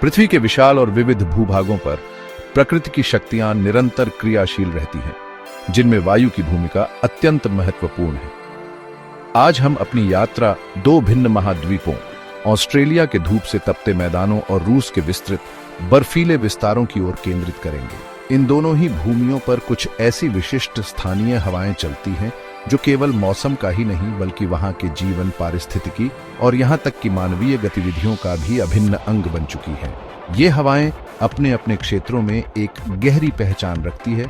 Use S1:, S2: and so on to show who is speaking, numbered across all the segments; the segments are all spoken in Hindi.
S1: पृथ्वी के विशाल और विविध भूभागों पर प्रकृति की शक्तियां निरंतर क्रियाशील रहती हैं, जिनमें वायु की भूमिका अत्यंत महत्वपूर्ण है। आज हम अपनी यात्रा दो भिन्न महाद्वीपों, ऑस्ट्रेलिया के धूप से तपते मैदानों और रूस के विस्तृत बर्फीले विस्तारों की ओर केंद्रित करेंगे। इन दोनों ही भूमियों पर कुछ ऐसी विशिष्ट स्थानीय हवाएं चलती हैं जो केवल मौसम का ही नहीं बल्कि वहां के जीवन, पारिस्थितिकी और यहां तक कि मानवीय गतिविधियों का भी अभिन्न अंग बन चुकी हैं। ये हवाएं अपने अपने क्षेत्रों में एक गहरी पहचान रखती है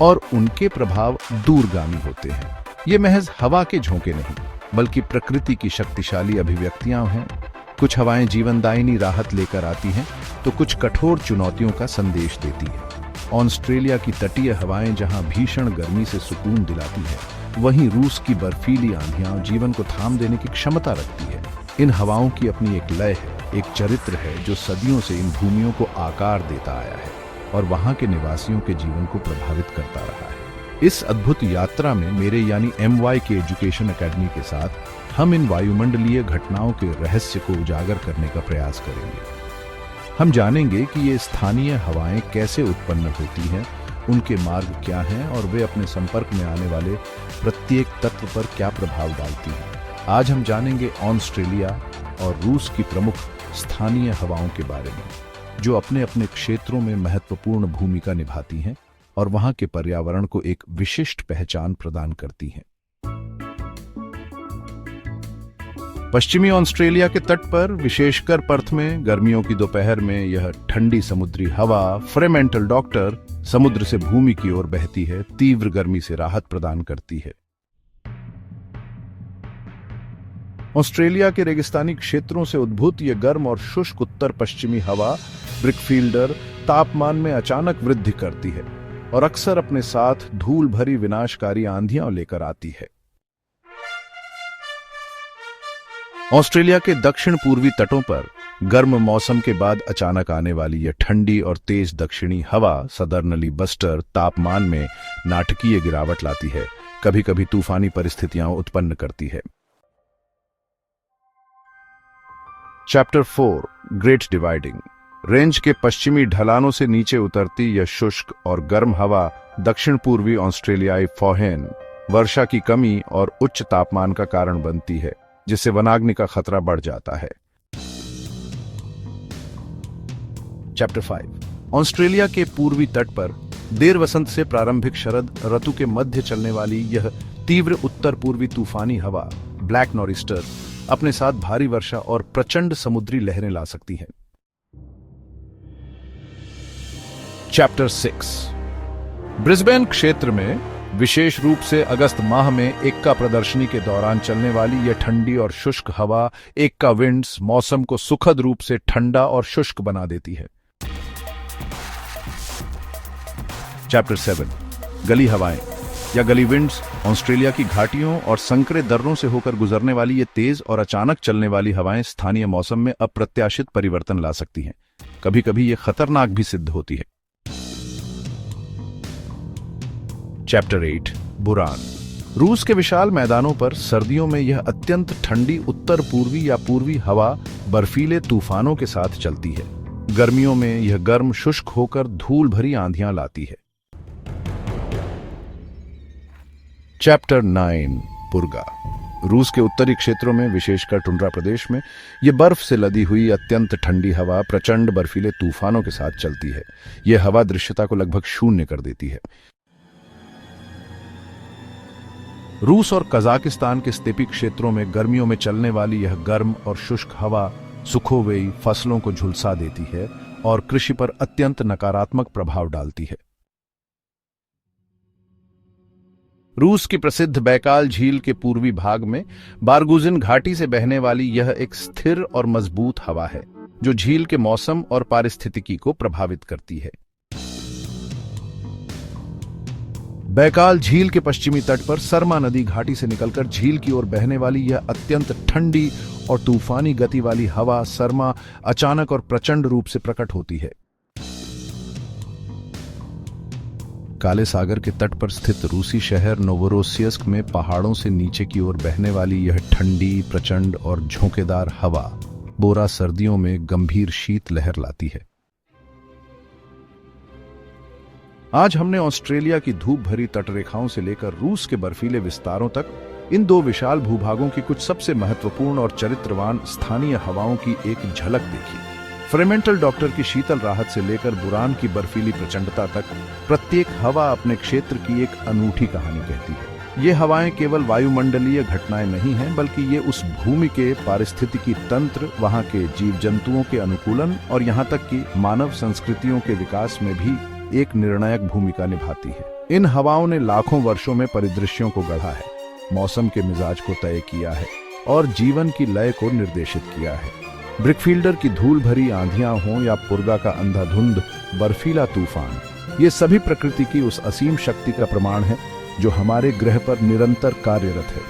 S1: और उनके प्रभाव दूरगामी होते हैं। ये महज हवा के झोंके नहीं बल्कि प्रकृति की शक्तिशाली अभिव्यक्तियां हैं। कुछ हवाएं जीवनदायिनी राहत लेकर आती हैं तो कुछ कठोर चुनौतियों का संदेश देती है। ऑस्ट्रेलिया की तटीय हवाएं जहां भीषण गर्मी से सुकून दिलाती है, वहीं रूस की बर्फीली आंधियां जीवन को थाम देने की क्षमता रखती है। इन हवाओं की अपनी एक लय है, एक चरित्र है जो सदियों से इन भूमियों को आकार देता आया है और वहां के निवासियों के जीवन को प्रभावित करता रहा है। इस अद्भुत यात्रा में मेरे यानी MY के एजुकेशन एकेडमी के साथ हम इन वायुमंडलीय घटनाओं के रहस्य को उजागर करने का प्रयास करेंगे। हम जानेंगे कि ये स्थानीय हवाएं कैसे उत्पन्न होती हैं, उनके मार्ग क्या हैं और वे अपने संपर्क में आने वाले प्रत्येक तत्व पर क्या प्रभाव डालती हैं। आज हम जानेंगे ऑस्ट्रेलिया और रूस की प्रमुख स्थानीय हवाओं के बारे में, जो अपने अपने क्षेत्रों में महत्वपूर्ण भूमिका निभाती हैं और वहां के पर्यावरण को एक विशिष्ट पहचान प्रदान करती हैं। पश्चिमी ऑस्ट्रेलिया के तट पर, विशेषकर पर्थ में, गर्मियों की दोपहर में यह ठंडी समुद्री हवा फ्रेमेंटल डॉक्टर समुद्र से भूमि की ओर बहती है, तीव्र गर्मी से राहत प्रदान करती है। ऑस्ट्रेलिया के रेगिस्तानी क्षेत्रों से उद्भूत यह गर्म और शुष्क उत्तर पश्चिमी हवा ब्रिकफील्डर तापमान में अचानक वृद्धि करती है और अक्सर अपने साथ धूल भरी विनाशकारी आंधियां लेकर आती है। ऑस्ट्रेलिया के दक्षिण पूर्वी तटों पर गर्म मौसम के बाद अचानक आने वाली यह ठंडी और तेज दक्षिणी हवा सदर्नली बस्टर तापमान में नाटकीय गिरावट लाती है, कभी कभी तूफानी परिस्थितियां उत्पन्न करती है। Chapter 4 great dividing. रेंज के पश्चिमी ढलानों से नीचे उतरती यह शुष्क और गर्म हवा दक्षिण पूर्वी ऑस्ट्रेलियाई फौहेन वर्षा की कमी और उच्च तापमान का कारण बनती है, जिससे वनाग्नि का खतरा बढ़ जाता है। चैप्टर 5 ऑस्ट्रेलिया के पूर्वी तट पर देर वसंत से प्रारंभिक शरद ऋतु के मध्य चलने वाली यह तीव्र उत्तर पूर्वी तूफानी हवा ब्लैक नॉरिस्टर अपने साथ भारी वर्षा और प्रचंड समुद्री लहरें ला सकती है। चैप्टर 6 ब्रिस्बेन क्षेत्र में, विशेष रूप से अगस्त माह में एक्का प्रदर्शनी के दौरान चलने वाली यह ठंडी और शुष्क हवा एक्का विंड्स मौसम को सुखद रूप से ठंडा और शुष्क बना देती है। चैप्टर 7 गली हवाएं या गली विंड्स ऑस्ट्रेलिया की घाटियों और संकरे दर्रों से होकर गुजरने वाली ये तेज और अचानक चलने वाली हवाएं स्थानीय मौसम में अप्रत्याशित परिवर्तन ला सकती हैं। कभी कभी ये खतरनाक भी सिद्ध होती है। चैप्टर 8 बुरान। रूस के विशाल मैदानों पर सर्दियों में यह अत्यंत ठंडी उत्तर पूर्वी या पूर्वी हवा बर्फीले तूफानों के साथ चलती है। गर्मियों में यह गर्म शुष्क होकर धूल भरी आंधियां लाती है। चैप्टर 9 पुर्गा। रूस के उत्तरी क्षेत्रों में, विशेषकर टुंड्रा प्रदेश में, यह बर्फ से लदी हुई अत्यंत ठंडी हवा प्रचंड बर्फीले तूफानों के साथ चलती है। यह हवा दृश्यता को लगभग शून्य कर देती है। रूस और कजाकिस्तान के स्टेपी क्षेत्रों में गर्मियों में चलने वाली यह गर्म और शुष्क हवा सुखोवेई फसलों को झुलसा देती है और कृषि पर अत्यंत नकारात्मक प्रभाव डालती है। रूस की प्रसिद्ध बैकाल झील के पूर्वी भाग में बारगुजिन घाटी से बहने वाली यह एक स्थिर और मजबूत हवा है, जो झील के मौसम और पारिस्थितिकी को प्रभावित करती है। बैकाल झील के पश्चिमी तट पर सरमा नदी घाटी से निकलकर झील की ओर बहने वाली यह अत्यंत ठंडी और तूफानी गति वाली हवा सरमा अचानक और प्रचंड रूप से प्रकट होती है। काले सागर के तट पर स्थित रूसी शहर नोवोरोसियस्क में पहाड़ों से नीचे की ओर बहने वाली यह ठंडी, प्रचंड और झोंकेदार हवा बोरा सर्दियों में गंभीर शीत लहर लाती है। आज हमने ऑस्ट्रेलिया की धूप भरी तटरेखाओं से लेकर रूस के बर्फीले विस्तारों तक इन दो विशाल भूभागों की कुछ सबसे महत्वपूर्ण और चरित्रवान स्थानीय हवाओं की एक झलक देखी। फ्रेमेंटल डॉक्टर की शीतल राहत से लेकर बुरान की बर्फीली प्रचंडता तक प्रत्येक हवा अपने क्षेत्र की एक अनूठी कहानी कहती है। ये हवाएं केवल वायुमंडलीय घटनाएं नहीं हैं, बल्कि ये उस भूमि के पारिस्थितिकी तंत्र, वहां के जीव जंतुओं के अनुकूलन और यहां तक कि मानव संस्कृतियों के विकास में भी एक निर्णायक भूमिका निभाती है। इन हवाओं ने लाखों वर्षों में परिदृश्यों को गढ़ा है, मौसम के मिजाज को तय किया है और जीवन की लय को निर्देशित किया है। ब्रिकफील्डर की धूल भरी आंधियां हों या पुर्गा का अंधाधुंध बर्फीला तूफान, ये सभी प्रकृति की उस असीम शक्ति का प्रमाण है जो हमारे ग्रह पर निरंतर कार्यरत है।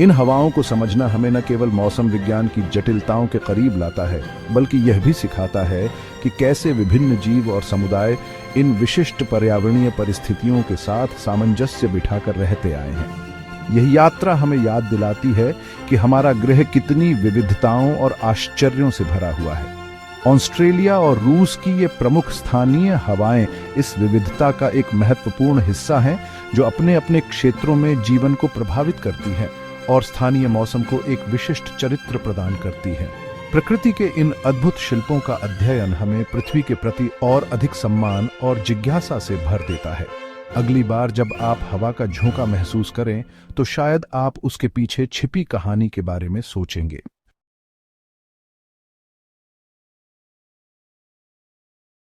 S1: इन हवाओं को समझना हमें न केवल मौसम विज्ञान की जटिलताओं के करीब लाता है, बल्कि यह भी सिखाता है कि कैसे विभिन्न जीव और समुदाय इन विशिष्ट पर्यावरणीय परिस्थितियों के साथ सामंजस्य बिठाकर रहते आए हैं। यह यात्रा हमें याद दिलाती है कि हमारा ग्रह कितनी विविधताओं और आश्चर्यों से भरा हुआ है। ऑस्ट्रेलिया और रूस की ये प्रमुख स्थानीय हवाएं इस विविधता का एक महत्वपूर्ण हिस्सा हैं, जो अपने अपने क्षेत्रों में जीवन को प्रभावित करती हैं और स्थानीय मौसम को एक विशिष्ट चरित्र प्रदान करती हैं। प्रकृति के इन अद्भुत शिल्पों का अध्ययन हमें पृथ्वी के प्रति और अधिक सम्मान और जिज्ञासा से भर देता है। अगली बार जब आप हवा का झोंका महसूस करें, तो शायद आप उसके पीछे छिपी कहानी के बारे में सोचेंगे।